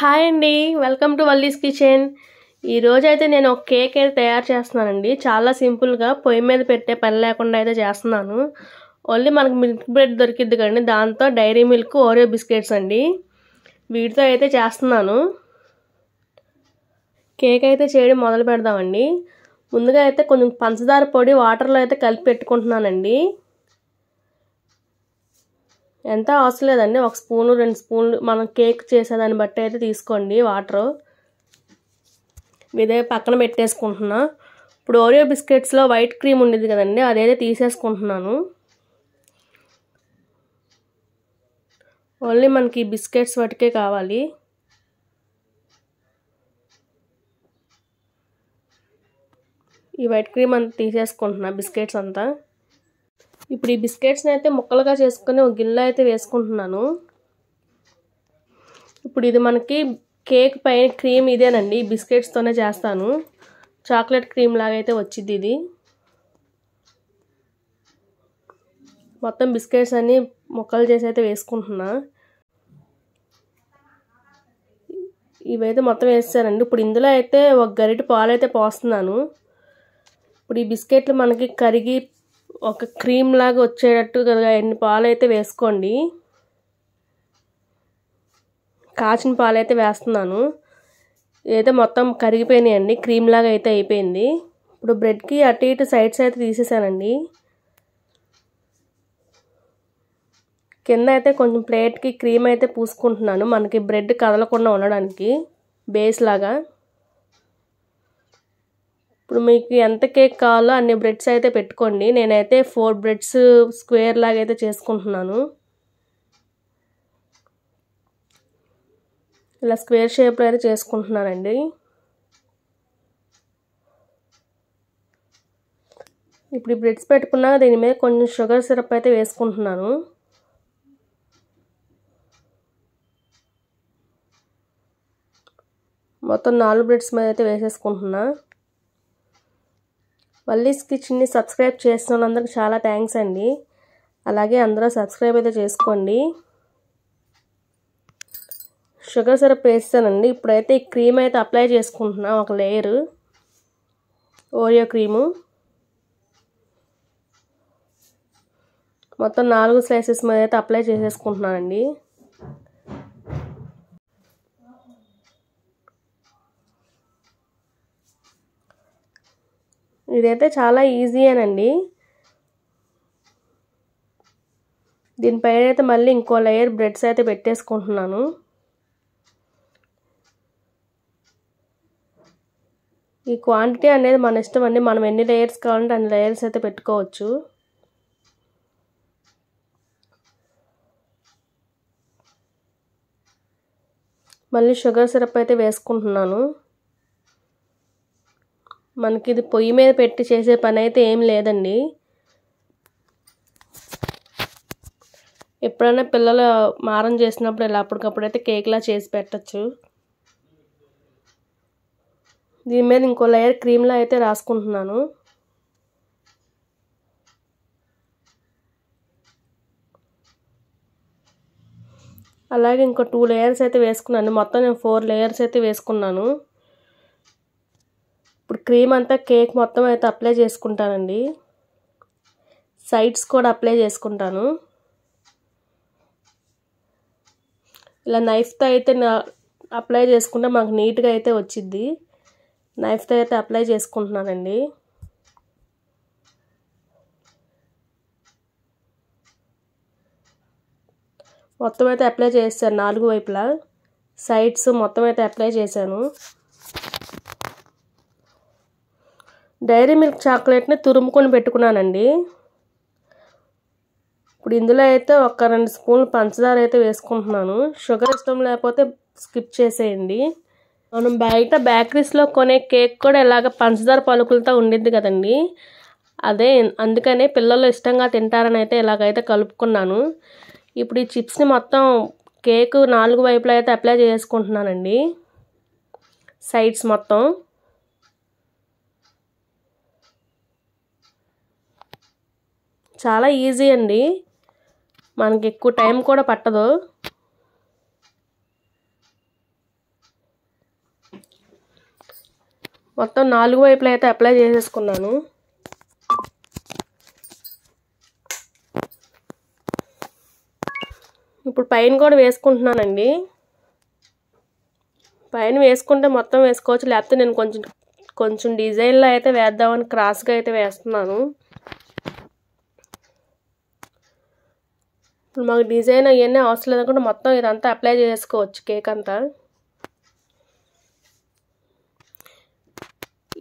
Hi అండి, welcome to Valli's kitchen. ఈరోజు అయితే నేను ఒక కేక్ అయితే తయారు చేస్తున్నానండి. చాలా సింపుల్గా పొయ్యి మీద పెట్టే పని లేకుండా అయితే చేస్తున్నాను. ఓన్లీ మనకు మిల్క్ బ్రెడ్ దొరికిద్ది కండి, దాంతో డైరీ మిల్క్ ఓరియో బిస్కెట్స్ అండి, వీటితో అయితే చేస్తున్నాను. కేక్ అయితే చేయడం మొదలు పెడదామండి. ముందుగా అయితే కొంచెం పంచదార పొడి వాటర్లో అయితే కలిపి పెట్టుకుంటున్నానండి. ఎంత అవసరం లేదండి, 1 స్పూను 2 స్పూన్లు మనం కేక్ చేసేదాన్ని బట్టి అయితే తీసుకోండి వాటర్. ఇదే పక్కన పెట్టేసుకుంటున్నా. ఇప్పుడు ఓరియో బిస్కెట్స్లో వైట్ క్రీమ్ ఉండేది కదండి, అదైతే తీసేసుకుంటున్నాను. ఓన్లీ మనకి బిస్కెట్స్ వాటికే కావాలి. ఈ వైట్ క్రీమ్ అంతా తీసేసుకుంటున్నా, బిస్కెట్స్ అంతా. ఇప్పుడు ఈ బిస్కెట్స్ని అయితే ముక్కలుగా చేసుకుని ఒక గిన్నెలో అయితే వేసుకుంటున్నాను. ఇప్పుడు ఇది మనకి కేక్ పైన క్రీమ్ ఇదేనండి, బిస్కెట్స్తోనే చేస్తాను. చాక్లెట్ క్రీమ్ లాగా అయితే వచ్చింది ఇది. మొత్తం బిస్కెట్స్ అన్నీ ముక్కలు చేసి అయితే వేసుకుంటున్నా. ఇవైతే మొత్తం వేసానండి. ఇప్పుడు ఇందులో అయితే ఒక గరిటె పాలు అయితే పోస్తున్నాను. ఇప్పుడు ఈ బిస్కెట్లు మనకి కరిగి ఒక క్రీమ్ లాగా వచ్చేటట్టు కదా ఎన్ని పాలు అయితే వేసుకోండి. కాచిన పాలు అయితే వేస్తున్నాను. ఇదైతే మొత్తం కరిగిపోయినాయండి, క్రీమ్ లాగా అయితే అయిపోయింది. ఇప్పుడు బ్రెడ్కి అటు ఇటు సైడ్స్ అయితే తీసేసానండి. కింద అయితే కొంచెం ప్లేట్కి క్రీమ్ అయితే పూసుకుంటున్నాను, మనకి బ్రెడ్ కదలకుండా ఉండడానికి బేస్ లాగా. ఇప్పుడు మీకు ఎంత కేక్ కావాలో అన్ని బ్రెడ్స్ అయితే పెట్టుకోండి. నేనైతే 4 బ్రెడ్స్ స్క్వేర్ లాగా అయితే చేసుకుంటున్నాను. ఇలా స్క్వేర్ షేప్లో అయితే చేసుకుంటున్నానండి. ఇప్పుడు ఈ బ్రెడ్స్ పెట్టుకున్నాక దీని మీద కొంచెం షుగర్ సిరప్ అయితే వేసుకుంటున్నాను. మొత్తం 4 బ్రెడ్స్ మీద అయితే వేసేసుకుంటున్నా. వల్లీస్ కిచెన్ని సబ్స్క్రైబ్ చేసిన వాళ్ళందరికీ చాలా థ్యాంక్స్ అండి. అలాగే అందరూ సబ్స్క్రైబ్ అయితే చేసుకోండి. షుగర్ సిరప్ వేస్తానండి. ఇప్పుడైతే ఈ క్రీమ్ అయితే అప్లై చేసుకుంటున్నా, ఒక లేయరు ఓరియో క్రీము. మొత్తం 4 స్లైసెస్ మీద అయితే అప్లై చేసేసుకుంటున్నానండి. ఇదైతే చాలా ఈజీయేనండి. దీనిపైన అయితే మళ్ళీ ఇంకో లేయర్ బ్రెడ్స్ అయితే పెట్టేసుకుంటున్నాను. ఈ క్వాంటిటీ అనేది మన ఇష్టం అండి, మనం ఎన్ని లేయర్స్ కావాలంటే అన్ని లేయర్స్ అయితే పెట్టుకోవచ్చు. మళ్ళీ షుగర్ సిరప్ అయితే వేసుకుంటున్నాను. మనకి ఇది పొయ్యి మీద పెట్టి చేసే పని అయితే ఏం లేదండి. ఎప్పుడైనా పిల్లలు మారం చేసినప్పుడు ఇలా అప్పటికప్పుడు అయితే కేక్లా చేసి పెట్టచ్చు. దీని మీద ఇంకో లేయర్ క్రీమ్లా అయితే రాసుకుంటున్నాను. అలాగే ఇంకో 2 లేయర్స్ అయితే వేసుకున్నాను. మొత్తం నేను 4 లేయర్స్ అయితే వేసుకున్నాను. ఇప్పుడు క్రీమ్ అంతా కేక్ మొత్తం అయితే అప్లై చేసుకుంటానండి. సైడ్స్ కూడా అప్లై చేసుకుంటాను. ఇలా నైఫ్తో అయితే అప్లై చేసుకుంటే మాకు నీట్గా అయితే వచ్చిద్ది. నైఫ్తో అయితే అప్లై చేసుకుంటున్నానండి. మొత్తం అయితే అప్లై చేశాను 4 వైపులా, సైడ్స్ మొత్తం అయితే అప్లై చేశాను. డైరీ మిల్క్ చాక్లెట్ని తురుముకొని పెట్టుకున్నానండి. ఇప్పుడు ఇందులో అయితే ఒక 2 స్పూన్లు పంచదార అయితే వేసుకుంటున్నాను. షుగర్ ఇష్టం లేకపోతే స్కిప్ చేసేయండి. మనం బయట బేకరీస్లో కొనే కేక్ కూడా ఇలాగ పంచదార పలుకులతో ఉండిద్ది కదండి, అదే అందుకనే పిల్లలు ఇష్టంగా తింటారని అయితే ఇలాగైతే కలుపుకున్నాను. ఇప్పుడు ఈ చిప్స్ని మొత్తం కేక్ 4 వైపులా అయితే అప్లై చేసుకుంటున్నానండి, సైడ్స్ మొత్తం. చాలా ఈజీ అండి, మనకి ఎక్కువ టైం కూడా పట్టదు. మొత్తం 4 వైపులా అయితే అప్లై చేసేసుకున్నాను. ఇప్పుడు పైన కూడా వేసుకుంటున్నానండి. పైన వేసుకుంటే మొత్తం వేసుకోవచ్చు, లేకపోతే నేను కొంచెం డిజైన్లో అయితే వేద్దామని క్రాస్గా అయితే వేస్తున్నాను. ఇప్పుడు మాకు డిజైన్ అవన్నీ అవసరం లేదనుకుంటే మొత్తం ఇదంతా అప్లై చేసుకోవచ్చు కేక్ అంతా.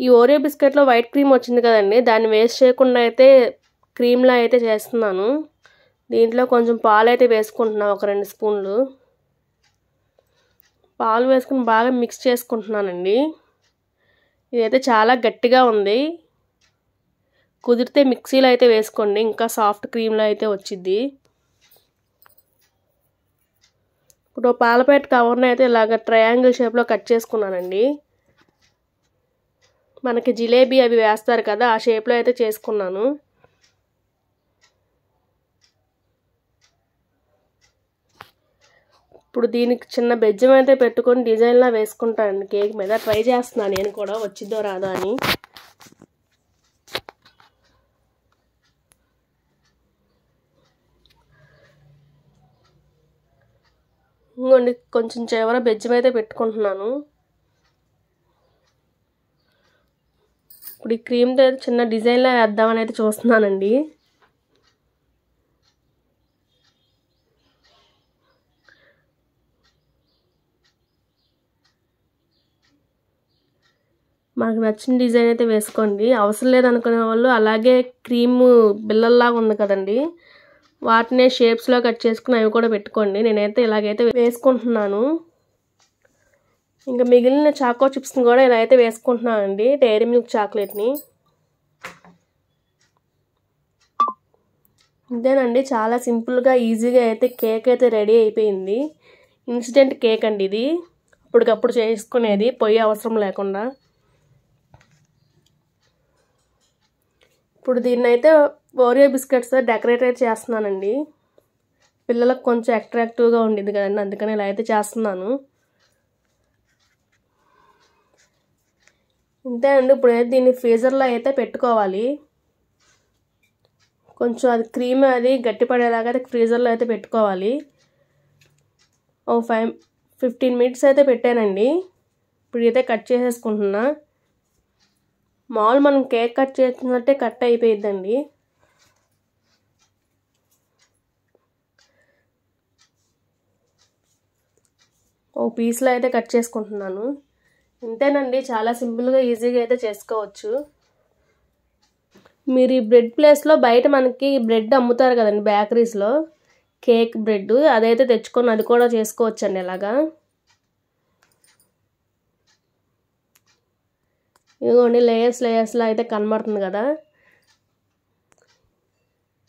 ఈ ఓరియో బిస్కెట్లో వైట్ క్రీమ్ వచ్చింది కదండి, దాన్ని వేస్ట్ చేయకుండా అయితే క్రీమ్లా అయితే చేస్తున్నాను. దీంట్లో కొంచెం పాలు అయితే వేసుకుంటున్నాను, ఒక 2 స్పూన్లు పాలు వేసుకుని బాగా మిక్స్ చేసుకుంటున్నానండి. ఇదైతే చాలా గట్టిగా ఉంది, కుదిరితే మిక్సీలో అయితే వేసుకోండి, ఇంకా సాఫ్ట్ క్రీమ్లో అయితే వచ్చింది. ఇప్పుడు పాల ప్యాకెట్ కవర్ని అయితే ఇలాగ ట్రయాంగిల్ షేప్లో కట్ చేసుకున్నానండి. మనకి జిలేబీ అవి వేస్తారు కదా, ఆ షేప్లో అయితే చేసుకున్నాను. ఇప్పుడు దీనికి చిన్న బెజ్జం అయితే పెట్టుకొని డిజైన్లా వేసుకుంటానండి కేక్ మీద. ట్రై చేస్తున్నాను నేను కూడా, వచ్చిద్దో రాదో అని. ఇంకోండి కొంచెం చివర బెజ్జం అయితే పెట్టుకుంటున్నాను. ఇప్పుడు ఈ క్రీమ్తో అయితే చిన్న డిజైన్లా వేద్దామని అయితే చూస్తున్నానండి. మనకు నచ్చిన డిజైన్ అయితే వేసుకోండి. అవసరం లేదనుకునే వాళ్ళు అలాగే క్రీమ్ బిల్లల్లాగా ఉంది కదండి, వాటినే షేప్స్లో కట్ చేసుకుని అవి కూడా పెట్టుకోండి. నేనైతే ఇలాగైతే వేసుకుంటున్నాను. ఇంకా మిగిలిన చాకో చిప్స్ని కూడా ఇలా అయితే వేసుకుంటున్నానండి, డైరీ మిల్క్ చాక్లెట్ని. ఇంతేనండి, చాలా సింపుల్గా ఈజీగా అయితే కేక్ అయితే రెడీ అయిపోయింది. ఇన్స్టెంట్ కేక్ అండి ఇది, అప్పటికప్పుడు చేసుకునేది, పొయ్యి అవసరం లేకుండా. ఇప్పుడు దీన్ని అయితే ఓరియో బిస్కెట్స్తో డెకరేట్ అయితే చేస్తున్నానండి. పిల్లలకు కొంచెం అట్రాక్టివ్గా ఉండిద్ది కదండి, అందుకని ఇలా అయితే చేస్తున్నాను. ఇంతే అండి. ఇప్పుడు అయితే దీన్ని ఫ్రీజర్లో అయితే పెట్టుకోవాలి. కొంచెం అది క్రీమ్ అది గట్టిపడేలాగా అయితే ఫ్రీజర్లో అయితే పెట్టుకోవాలి. ఓ 15 మినిట్స్ అయితే పెట్టానండి. ఇప్పుడు అయితే కట్ చేసేసుకుంటున్నా. మామూలు మనం కేక్ కట్ చేసినట్టే కట్ అయిపోయిద్దండి. ఓ పీస్లో అయితే కట్ చేసుకుంటున్నాను. ఇంతేనండి, చాలా సింపుల్గా ఈజీగా అయితే చేసుకోవచ్చు. మీరు ఈ బ్రెడ్ ప్లేస్లో బయట మనకి బ్రెడ్ అమ్ముతారు కదండి బేకరీస్లో, కేక్ బ్రెడ్, అదైతే తెచ్చుకొని అది కూడా చేసుకోవచ్చండి ఇలాగా. ఇదిగోండి లేయర్స్లో అయితే కనబడుతుంది కదా,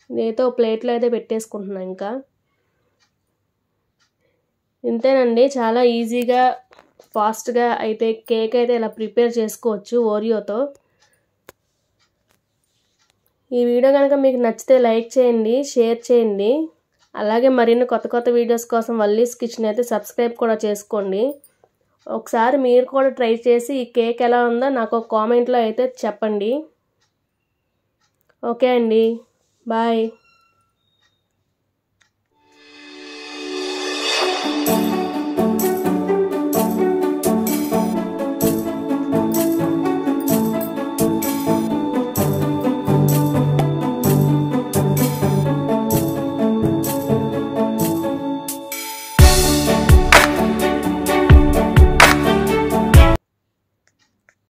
ఇదైతే ప్లేట్లో అయితే పెట్టేసుకుంటున్నాను. ఇంకా ఇంతేనండి, చాలా ఈజీగా ఫాస్ట్గా అయితే కేక్ అయితే ఇలా ప్రిపేర్ చేసుకోవచ్చు ఓరియోతో. ఈ వీడియో కనుక మీకు నచ్చితే లైక్ చేయండి, షేర్ చేయండి. అలాగే మరిన్ని కొత్త వీడియోస్ కోసం వల్లీస్ కిచెన్ అయితే సబ్స్క్రైబ్ కూడా చేసుకోండి. ఒకసారి మీరు కూడా ట్రై చేసి ఈ కేక్ ఎలా ఉందో నాకు కామెంట్లో అయితే చెప్పండి. ఓకే అండి, బాయ్.